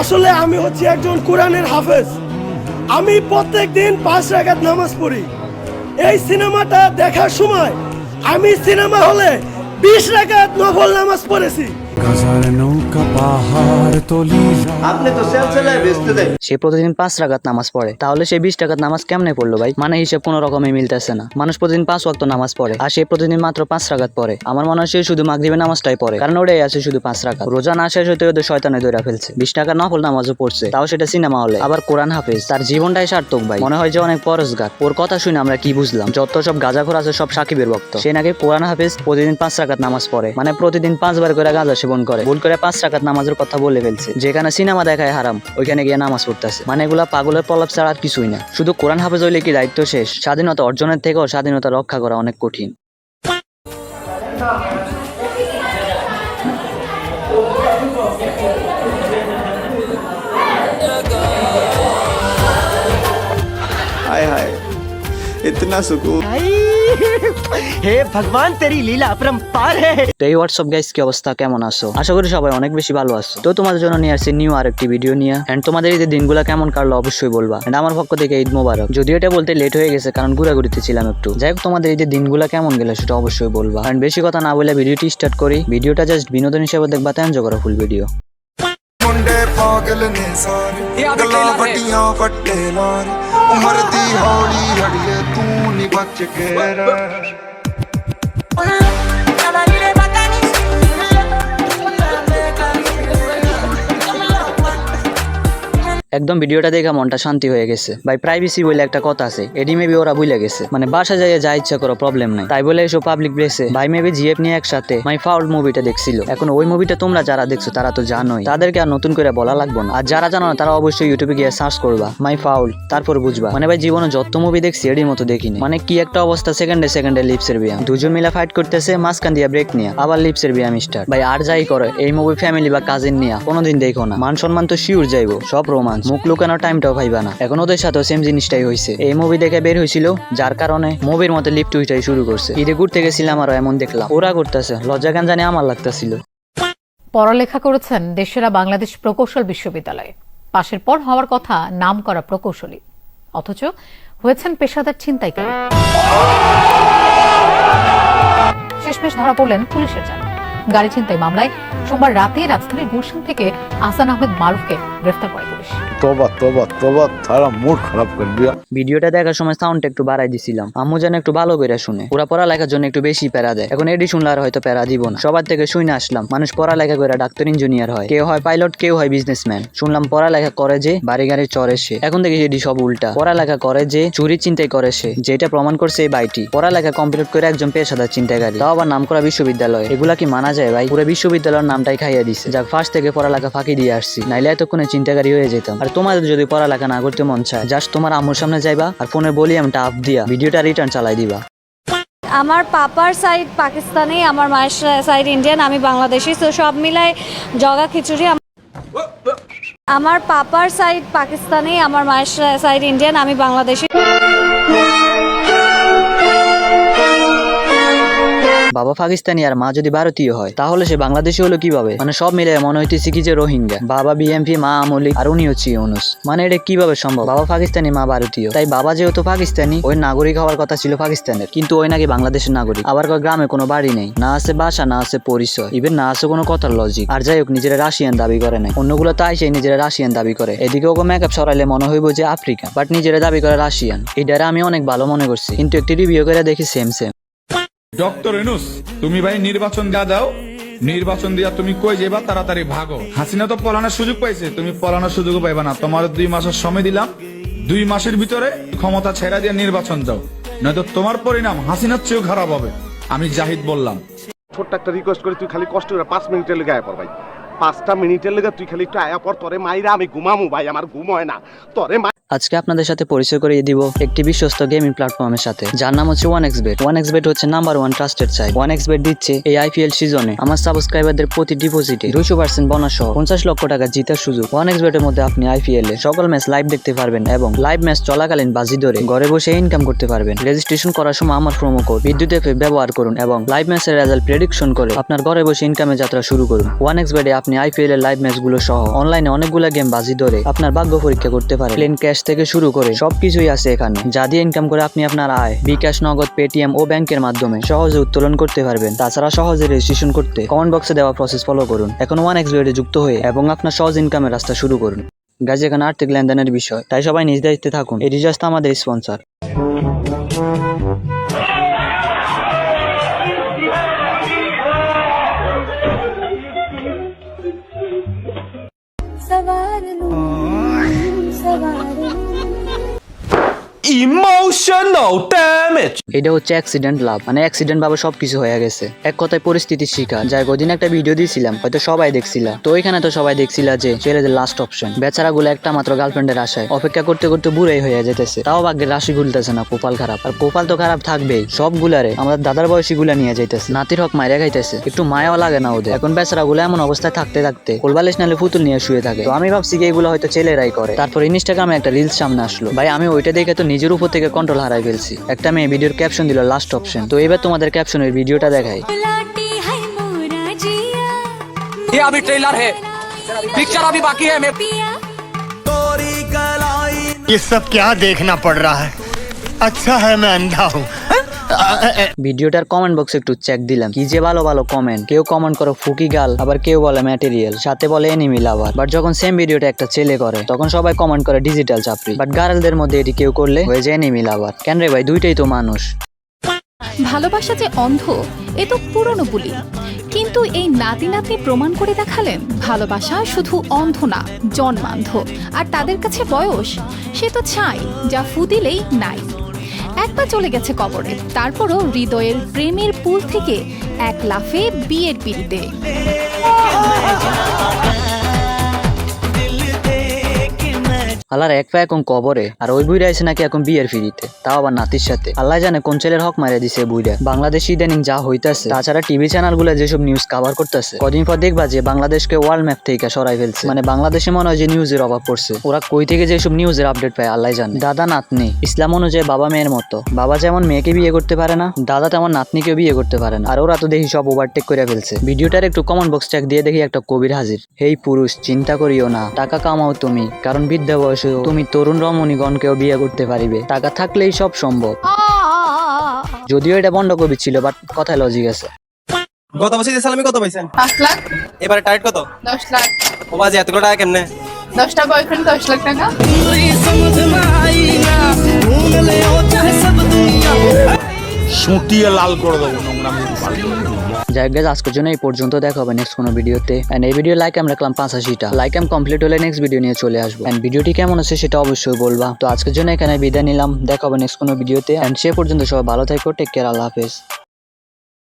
আসলে আমি হচ্ছি একজন কোরআনের হাফেজ। আমি প্রত্যেক দিন 5 রাকাত নামাজ পড়ি। এই সিনেমাটা দেখার সময় আমি সিনেমা হলে 20 রাকাত নফল নামাজ পড়েছি। আপনি তো সেলসেলায় বেচতে দেন। সে প্রতিদিন 5 রাকাত নামাজ পড়ে, তাহলে সে 20 রাকাত নামাজ কেমনে পড়লো ভাই? মানে হিসেব কোনো রকমে মিলতেছে না। মানুষ প্রতিদিন 5 ওয়াক্ত নামাজ পড়ে, আর সে প্রতিদিন মাত্র 5 রাকাত পড়ে। আমার মনে হয় সে শুধু মাগরিবের নামাজটাই পড়ে, কারণ ওটাই আছে শুধু 5 রাকাত। রোজা না শেষ হতে ওদের শয়তানে ধরে ফেলছে। 20 টাকার নফল নামাজও পড়ছে, তাও সেটা সিনেমা হলে। আবার কোরআন হাফেজ, তার জীবনটাই সার্থক ভাই। মনে হয় যে অনেক পরশগার। ওর কথা শুনে আমরা কি বুঝলাম? যত সব গাঁজাখোর আছে সব সাকিবের ভক্ত। সে নাকি কোরআন হাফেজ, প্রতিদিন 5 রাকাত নামাজ পড়ে, মানে প্রতিদিন 5 বার করে গাঁজা সেবন করে। ভুল করে 5 রাকাত নামাজের কথা বলে ফেলছে। যেখানে সিনেমা দেখায় হারাম, ওইখানে গিয়ে নামাজ পড়তেছে। মানে এগুলা পাগলের প্রলাপ ছাড়া আর কিছুই না। শুধু কোরআন হাফেজ হইলে কি দায়িত্ব শেষ? স্বাধীনতা অর্জনের থেকেও স্বাধীনতা রক্ষা করা অনেক কঠিন। हाय हाय इतना सुकून। हे भगवान तेरी लीला अपरंपार है। তো এই হোয়াটসঅ্যাপ গাইস, কি অবস্থা, কেমন আছো? আশা করি সবাই অনেক বেশি ভালো আছো। তো তোমাদের জন্য নিয়ে আসছি নিউ আরেকটি ভিডিও নিয়ে। এন্ড তোমাদের ঈদের দিনগুলো কেমন কাটলো অবশ্যই বলবা। এন্ড আমার পক্ষ থেকে ঈদ মোবারক। যদিও এটা বলতে লেট হয়ে গেছে, কারণ ঘোরাঘুরিতে ছিলাম একটু। যাই হোক, তোমাদের ঈদের দিনগুলো কেমন গেল সেটা অবশ্যই বলবা। এন্ড বেশি কথা না বলে ভিডিওটি স্টার্ট করি। ভিডিওটা জাস্ট বিনোদন হিসেবে দেখবা, তাই এনজয় করো ফুল ভিডিও। ਮੁੰਡੇ ਪਾਗਲ ਨੇ ਸਾਰੇ ਗੱਲਾਂ ਵੱਡੀਆਂ ਵੱਡੇ ਲਾਰੇ ਉਮਰ ਦੀ ਹੌਲੀ ਅੜੀਏ ਤੂੰ ਨੀ ਬਚ ਕੇ ਰਹਿ একদম ভিডিওটা দেখে মনটা শান্তি হয়ে গেছে ভাই। প্রাইভেসি বলে একটা কথা আছে, এডি মেবি ওরা ভুলে গেছে। মানে বাসা যাইয়ে যা ইচ্ছা করো, প্রবলেম নাই। তাই বলে এসব পাবলিক প্লেসে ভাই মেবি জিএফ নিয়ে একসাথে মাই ফাউল মুভিটা দেখছিল। এখন ওই মুভিটা তোমরা যারা দেখছো তারা তো জানোই, তাদেরকে আর নতুন করে বলা লাগবে না। আর যারা জানো না তারা অবশ্যই ইউটিউবে গিয়ে সার্চ করবা মাই ফাউল, তারপর বুঝবা। মানে ভাই জীবনে যত মুভি দেখছি এডির মতো দেখিনি। মানে কি একটা অবস্থা, সেকেন্ডে সেকেন্ডে লিপসের ব্যায়াম, দুজন মিলে ফাইট করতেছে, মাঝখান দিয়ে ব্রেক নিয়ে আবার লিপসের ব্যায়াম স্টার্ট। ভাই আর যাই করে এই মুভি ফ্যামিলি বা কাজিন নিয়ে কোনোদিন দেখো না। মান সম্মান তো শিওর যাইবো, সব রোমান্স, মুখ লুকানোর টাইমটাও পাইবা না। এখন ওদের সাথে সেম জিনিসটাই হয়েছে। এই মুভি দেখে বের হয়েছিল, যার কারণে মুভির মধ্যে লিফট উইটাই শুরু করছে। ঈদে ঘুরতে গেছিলাম আরো এমন দেখলাম ওরা করতেছে, লজ্জা গান জানি আমার লাগতেছিল। পড়ালেখা করেছেন দেশেরা বাংলাদেশ প্রকৌশল বিশ্ববিদ্যালয়ে। পাশের পর হওয়ার কথা নাম করা প্রকৌশলী, অথচ হয়েছেন পেশাদার ছিনতাইকারী। শেষমেশ ধরা পড়লেন পুলিশের জালে। গাড়ি ছিনতাই মামলায় সোমবার রাতে রাজধানীর গুলশান থেকে আহসান আহমেদ মারুফকে গ্রেফতার করে পুলিশ। তারা মুড খারাপ করে দিয়া। ভিডিওটা দেখার সময় সাউন্ডটা একটু বাড়াই দিছিলাম, আম্মু যেন একটু ভালো করে শুনে। ওরা পড়ালেখার জন্য একটু বেশি প্যারা দেয়। এখন এডি শুনলে আর হয়তো প্যারা দিব না। সবার থেকে শুনে আসলাম মানুষ পড়ালেখা করে ডাক্তার ইঞ্জিনিয়ার হয়, কেউ হয় পাইলট, কেউ হয় বিজনেসম্যান। শুনলাম পড়ালেখা করে যে বাড়ি গাড়ি চড়ে সে। এখন দেখি এডি সব উল্টা। পড়ালেখা করে যে চুরি চিন্তাই করে সে, যেটা প্রমাণ করছে এই বাইটি। পড়ালেখা কমপ্লিট করে একজন পেশাদার চিন্তাকারী, তাও আবার নাম করা বিশ্ববিদ্যালয়। এগুলা কি মানা যায় ভাই? পুরো বিশ্ববিদ্যালয়ের নামটাই খাইয়া দিছে। যাক, ফার্স্ট থেকে পড়ালেখা ফাঁকি দিয়ে আসছি, নাইলে এতক্ষণে চিন্তাকারী হয়ে যেতাম। আর তোমাদের যদি পড়ালেখা না করতে মন চায়, জাস্ট তোমার আম্মুর সামনে যাইবা আর ফোনের ভলিউমটা আপ দিয়া ভিডিওটা রিটার্ন চালাই দিবা। আমার পাপার সাইড পাকিস্তানি, আমার মায়ের সাইড ইন্ডিয়ান, আমি বাংলাদেশি। তো সব মিলাই জগা খিচুড়ি। আমার পাপার সাইড পাকিস্তানি, আমার মায়ের সাইড ইন্ডিয়ান, আমি বাংলাদেশি। বাবা পাকিস্তানি আর মা যদি ভারতীয় হয়, তাহলে সে বাংলাদেশি হলো কিভাবে? মানে সব মিলে মনে হইতেছে কি যে রোহিঙ্গা। বাবা বিএমপি, মা আমলি, আর উনি হচ্ছে ইউনুস। মানে এটা কিভাবে সম্ভব? বাবা পাকিস্তানি, মা ভারতীয়। তাই বাবা যেহেতু পাকিস্তানি, ওই নাগরিক হওয়ার কথা ছিল পাকিস্তানের, কিন্তু ওই নাকি বাংলাদেশের নাগরিক। আবার গ্রামে কোনো বাড়ি নেই, না আছে বাসা, না আছে পরিচয়, ইভেন না আছে কোনো কথার লজিক। আর যাই হোক, নিজেরা রাশিয়ান দাবি করে নাই। অন্যগুলো তাই সেই নিজেরা রাশিয়ান দাবি করে। এদিকে ওকে মেকআপ সরাইলে মনে হইব যে আফ্রিকা, বাট নিজেরা দাবি করে রাশিয়ান। এটারে আমি অনেক ভালো মনে করছি, কিন্তু একটি রিভিউ করে দেখি সেম সেম। ডক্টর ইউনূস, তুমি ভাই নির্বাচন দিয়া দাও। নির্বাচন দিয়া তুমি কই যাইবা, তাড়াতাড়ি ভাগো। হাসিনা তো পলানোর সুযোগ পাইছে, তুমি পলানোর সুযোগ পাইবা না। তোমার 2 মাসের সময় দিলাম, 2 মাসের ভিতরে ক্ষমতা ছেড়া দিয়ে নির্বাচন দাও, নয়তো তোমার পরিণাম হাসিনার চেয়েও খারাপ হবে। আমি জাহিদ বললাম। ছোট্ট একটা রিকোয়েস্ট করি, তুই খালি কষ্ট করে 5 মিনিটের লেগে আয়া পর ভাই। 5টা মিনিটের লেগে তুই খালি একটু আয়া পর, তোরে মাইরা আমি ঘুমামু ভাই, আমার ঘুম হয় না তোরে। আজকে আপনাদের সাথে পরিচয় করিয়ে দিব একটি বিশ্বস্ত গেমিং প্ল্যাটফর্মের সাথে, যার নাম হচ্ছে 1xBet। 1xBet হচ্ছে নাম্বার 1 ট্রাস্টেড সাইট। 1xBet দিচ্ছে এই IPL সিজনে আমার সাবস্ক্রাইবারদের প্রতি ডিপোজিটে 200% বোনাস সহ 50 লক্ষ টাকা জিতার সুযোগ। 1xBet এর মধ্যে আপনি IPL এর সকল ম্যাচ লাইভ দেখতে পারবেন এবং লাইভ ম্যাচ চলাকালীন বাজি ধরে ঘরে বসে ইনকাম করতে পারবেন। রেজিস্ট্রেশন করার সময় আমার প্রোমো কোড বিদ্যুৎ এফ ব্যবহার করুন এবং লাইভ ম্যাচের রেজাল্ট প্রেডিকশন করে আপনার ঘরে বসে ইনকামের যাত্রা শুরু করুন। 1xBet এ আপনি IPL এর লাইভ ম্যাচগুলো সহ অনলাইনে অনেকগুলো গেম বাজি ধরে আপনার ভাগ্য পরীক্ষা করতে পারেন। প্লেন ক্যাশ থেকে শুরু করে সবকিছুই আছে এখানে, যা দিয়ে ইনকাম করে আপনি আপনার আয় বিকাশ, নগদ, পেটিএম ও ব্যাংকের মাধ্যমে সহজে উত্তোলন করতে পারবেন। তাছাড়া সহজে রেজিস্ট্রেশন করতে কমেন্ট বক্সে দেওয়া প্রসেস ফলো করুন। এখন 1xBet এ যুক্ত হয়ে এবং আপনার সহজ ইনকামের রাস্তা শুরু করুন। গাইজ, এখানে আর্থিক লেনদেনের বিষয়, তাই সবাই নিজ দায়িত্বে থাকুন। এটি জাস্ট আমাদের স্পন্সর। Emotional damage. এটা হচ্ছে অ্যাক্সিডেন্ট লাভ, মানে অ্যাক্সিডেন্ট ভাবে সবকিছু হয়ে গেছে। এক কথায় পরিস্থিতির শিকার। যাই কদিন একটা ভিডিও দিয়েছিলাম, হয়তো সবাই দেখছিলা। তো ওইখানে তো সবাই দেখছিলা যে ছেলেদের লাস্ট অপশন, বেচারা গুলো একটা মাত্র গার্লফ্রেন্ডের আশায় অপেক্ষা করতে করতে বুড়াই হয়ে যেতেছে। তাও ভাগ্যের রাশি গুলতেছে না, কপাল খারাপ। আর কপাল তো খারাপ থাকবেই, সবগুলারে আমাদের দাদার বয়সী গুলা নিয়ে যাইতেছে, নাতির হক মাইরা খাইতেছে। একটু মায়াও লাগে না ওদের? এখন বেচারা গুলো এমন অবস্থায় থাকতে থাকতে কোলবালিশ নালে পুতুল নিয়ে শুয়ে থাকে। তো আমি ভাবছি কি এগুলো হয়তো ছেলেরাই করে। তারপর ইনস্টাগ্রামে একটা রিলস সামনে আসলো, ভাই আমি ওইটা দেখে তো নিজের উপর থেকে কন্ট্রোল হারাই ফেলছি। একটা মেয়ে ভিডিওর ক্যাপশন দিল লাস্ট অপশন। তো এবার তোমাদের ক্যাপশনের ভিডিওটা দেখাই। ये अभी ट्रेलर है, पिक्चर अभी बाकी है। ये सब क्या देखना पड़ रहा है? अच्छा है मैं अंधा हूँ। ভিডিওটার কমেন্ট বক্সে একটু চেক দিলাম, কি যে ভালো ভালো কমেন্ট। কেউ কমেন্ট করে ফুকি গাল, আবার কেউ বলে ম্যাটেরিয়াল, সাথে বলে এনিমি লাভার। বাট যখন সেম ভিডিওটা একটা ছেলে করে তখন সবাই কমেন্ট করে ডিজিটাল চাপড়ি। বাট গার্লদের মধ্যে এটি কেউ করলে হয়ে যায় এনিমি লাভার। কেন রে ভাই, দুইটাই তো মানুষ। ভালোবাসা যে অন্ধ এ তো পুরনো বুলি, কিন্তু এই নাতি নাতনি প্রমাণ করে দেখালেন ভালোবাসা শুধু অন্ধ না, জন্মান্ধ। আর তাদের কাছে বয়স সে তো চাই, যা ফু দিলেই নাই। একবার চলে গেছে কবরে, তারপরও হৃদয়ের প্রেমের পুল থেকে এক লাফে বিয়ের পিড়িতে। আল্লাহর এক পা এখন কবরে, আর ওই বুইরা আছে নাকি এখন বিয়ের ফিরিতে, তাও আবার নাতির সাথে। আল্লাহ জানে কোন ছেলের হক মারিয়া দিছে বুইরা। বাংলাদেশ ইদানিং যা হইতাছে, তাছাড়া টিভি চ্যানেল গুলো যেসব নিউজ কভার করতেছে, কদিন পর দেখবা যে বাংলাদেশকে ওয়ার্ল্ড ম্যাপ থেকে সরাই ফেলছে। মানে বাংলাদেশে মনে হয় যে নিউজের অভাব পড়ছে। ওরা কই থেকে যেসব নিউজের আপডেট পায় আল্লাহ জানে। দাদা নাতনি ইসলাম অনুযায়ী বাবা মেয়ের মতো, বাবা যেমন মেয়েকে বিয়ে করতে পারে না, দাদা তেমন নাতনিকেও বিয়ে করতে পারে না। আর ওরা তো দেখি সব ওভারটেক করে ফেলছে। ভিডিওটার একটু কমেন্ট বক্স চেক দিয়ে দেখি একটা কবির হাজির। হেই পুরুষ, চিন্তা করিও না, টাকা কামাও তুমি, কারণ বৃদ্ধা বয়সে তুমি তরুণ রমণীগণকেও বিয়ে করতে পারিবে। টাকা থাকলেই সব সম্ভব। যদিও এটা বন্ধ কবি ছিল, বাট কথায় লজিক আছে। গত বছর সালামি কত পাইছেন? 5 লাখ। এবারে টার্গেট কত? 10 লাখ। ও বাজে এতগুলো টাকা কেমনে? 10টা বয়ফ্রেন্ড 10 লাখ টাকা। সুটিয়ে লাল করে দেবো নোংরা। যাই গাইজ, আজকের জন্য এই পর্যন্ত। দেখা হবে নেক্সট কোনো ভিডিওতে। এন্ড এই ভিডিও লাইক আমি রাখলাম 85টা। লাইক আমি কমপ্লিট হলে নেক্সট ভিডিও নিয়ে চলে আসবো। এন্ড ভিডিওটি কেমন আছে সেটা অবশ্যই বলবা। তো আজকের জন্য এখানে বিদায় নিলাম, দেখা হবে নেক্সট কোনো ভিডিওতে। এন্ড সে পর্যন্ত সবাই ভালো থাকো, টেক কেয়ার, আল্লাহ হাফেজ।